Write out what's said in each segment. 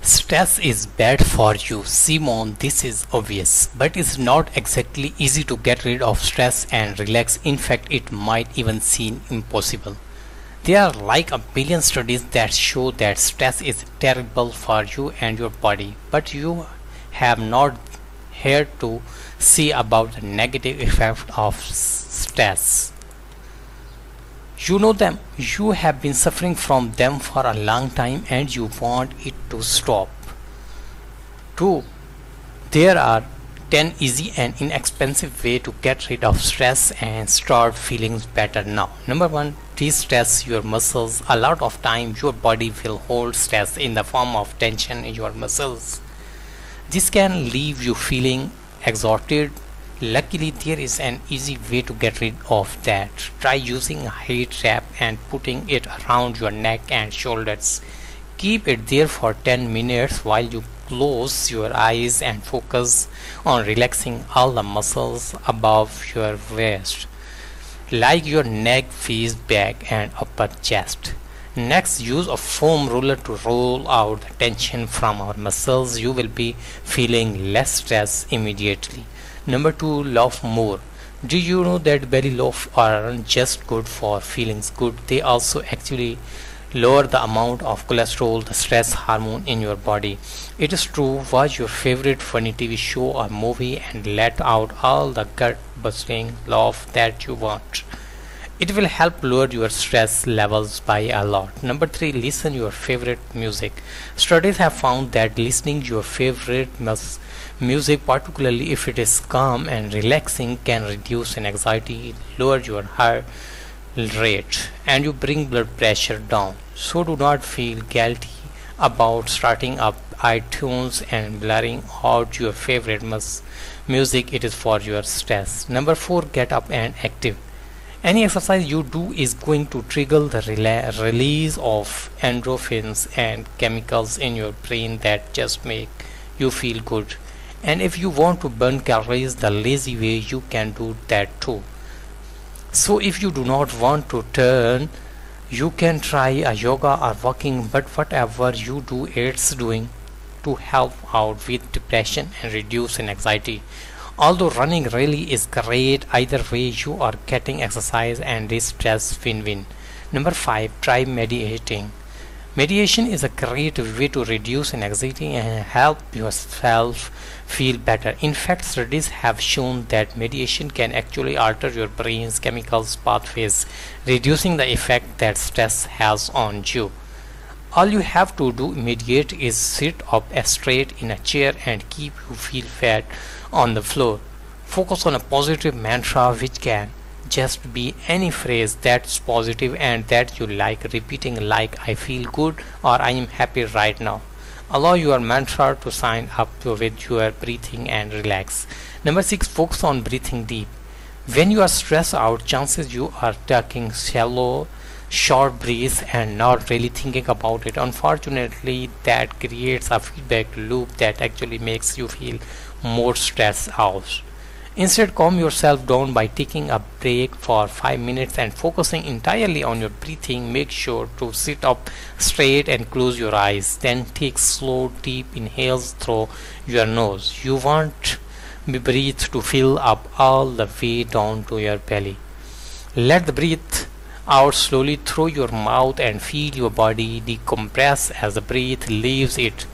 Stress is bad for you, Simon. This is obvious, but it's not exactly easy to get rid of stress and relax. In fact, it might even seem impossible. There are like a billion studies that show that stress is terrible for you and your body, but you have not heard to see about the negative effect of stress. You know them, you have been suffering from them for a long time and you want it to stop. 2. There are 10 easy and inexpensive ways to get rid of stress and start feeling better now. Number 1. De-stress your muscles. A lot of time your body will hold stress in the form of tension in your muscles. This can leave you feeling exhausted. Luckily, there is an easy way to get rid of that. Try using a heat wrap and putting it around your neck and shoulders. Keep it there for 10 minutes while you close your eyes and focus on relaxing all the muscles above your waist, like your neck, face, back, and upper chest. Next, use a foam roller to roll out the tension from our muscles. You will be feeling less stress immediately. Number 2, laugh more. Do you know that belly laughs aren't just good for feelings good, they also actually lower the amount of cholesterol, the stress hormone in your body. It is true, watch your favorite funny TV show or movie and let out all the gut busting laugh that you want. It will help lower your stress levels by a lot. Number 3, listen your favorite music. Studies have found that listening your favorite music, particularly if it is calm and relaxing, can reduce anxiety, lower your heart rate, and you bring blood pressure down. So do not feel guilty about starting up iTunes and blurring out your favorite music. It is for your stress. Number 4, get up and active. Any exercise you do is going to trigger the release of endorphins and chemicals in your brain that just make you feel good. And if you want to burn calories the lazy way, you can do that too. So if you do not want to turn, you can try a yoga or walking, but whatever you do, it's doing to help out with depression and reduce anxiety. Although running really is great, either way you are getting exercise and this stress win-win. Number 5, try meditating. Meditation is a great way to reduce anxiety and help yourself feel better. In fact, studies have shown that meditation can actually alter your brain's chemicals pathways, reducing the effect that stress has on you. All you have to do immediate is sit up straight in a chair and keep your feet flat on the floor. Focus on a positive mantra, which can just be any phrase that's positive and that you like repeating, like I feel good or I am happy right now. Allow your mantra to sign up with your breathing and relax. Number 6, focus on breathing deep. When you are stressed out, chances you are taking shallow short breaths and not really thinking about it. Unfortunately, that creates a feedback loop that actually makes you feel more stressed out. Instead, calm yourself down by taking a break for 5 minutes and focusing entirely on your breathing. Make sure to sit up straight and close your eyes. Then take slow, deep inhales through your nose. You want the breath to fill up all the way down to your belly. Let the breath out slowly through your mouth and feel your body decompress as the breath leaves it.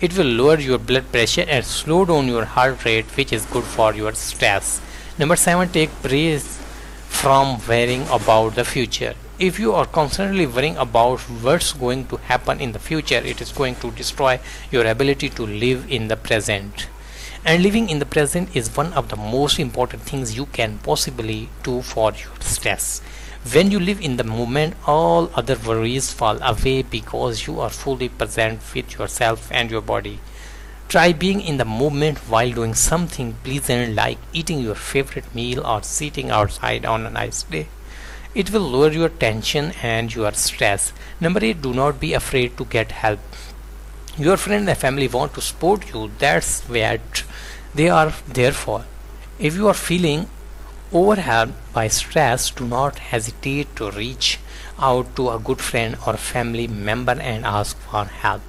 It will lower your blood pressure and slow down your heart rate, which is good for your stress. Number 7, take breaks from worrying about the future. If you are constantly worrying about what's going to happen in the future, it is going to destroy your ability to live in the present. And living in the present is one of the most important things you can possibly do for your stress. When you live in the moment, all other worries fall away because you are fully present with yourself and your body. Try being in the moment while doing something pleasant like eating your favorite meal or sitting outside on a nice day. It will lower your tension and your stress. Number 8, do not be afraid to get help. Your friend and family want to support you. That's what they are there for. If you are feeling overwhelmed by stress, do not hesitate to reach out to a good friend or family member and ask for help.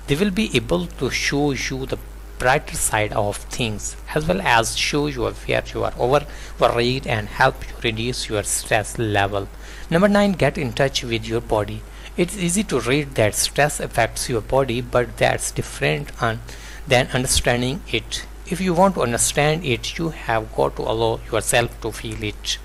They will be able to show you the brighter side of things, as well as show you where you are worried and help you reduce your stress level. Number 9, get in touch with your body. It's easy to read that stress affects your body, but that's different than understanding it. If you want to understand it, you have got to allow yourself to feel it.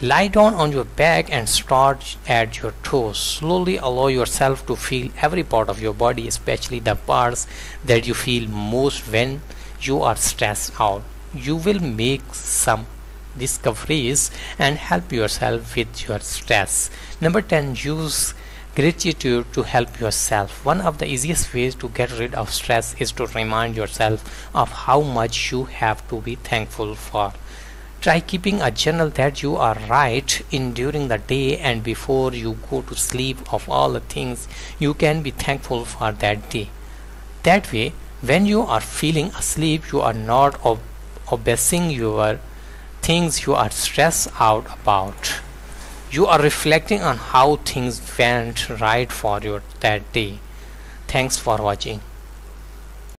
Lie down on your back and start at your toes. Slowly allow yourself to feel every part of your body, especially the parts that you feel most when you are stressed out. You will make some discoveries and help yourself with your stress. Number 10, use gratitude to help yourself. One of the easiest ways to get rid of stress is to remind yourself of how much you have to be thankful for. Try keeping a journal that you are right in during the day and before you go to sleep of all the things you can be thankful for that day. That way, when you are feeling asleep, you are not obsessing your things you are stressed out about. You are reflecting on how things went right for you that day. Thanks for watching.